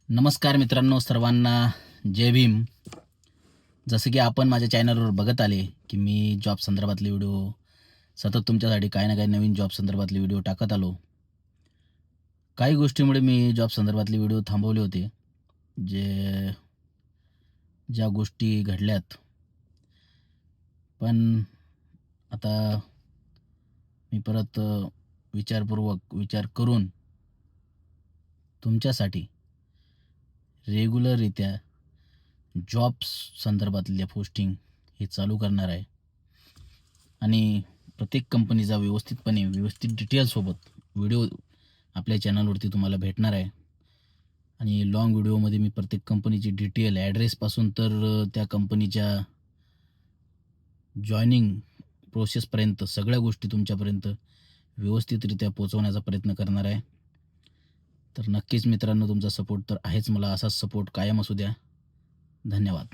नमस्कार मित्रांनो, सर्वांना जय भीम. जसं की आपण माझ्या चॅनलवर बघत आले की मी जॉब संदर्भातले व्हिडिओ सतत तुमच्यासाठी काही ना काही नवीन जॉब संदर्भातले व्हिडिओ टाकत आलो. काही गोष्टीमुळे मी जॉब संदर्भातले व्हिडिओ थांबवले होते. जे ज्या गोष्टी घडल्यात, पण आता मी परत विचारपूर्वक विचार करून तुमच्यासाठी रेग्युलररित्या जॉब्स संदर्भातल्या पोस्टिंग हे चालू करणार आहे. आणि प्रत्येक कंपनीचा व्यवस्थित डिटेलसोबत व्हिडिओ आपल्या चॅनलवरती तुम्हाला भेटणार आहे. आणि लाँग व्हिडिओमध्ये मी प्रत्येक कंपनीची डिटेल ॲड्रेसपासून तर त्या कंपनीच्या जॉइनिंग प्रोसेसपर्यंत सगळ्या गोष्टी तुमच्यापर्यंत व्यवस्थितरित्या पोहोचवण्याचा प्रयत्न करणार आहे. तर नक्कीच मित्रांनो, तुमचा सपोर्ट तर आहेच, मला असाच सपोर्ट कायम असू द्या. धन्यवाद.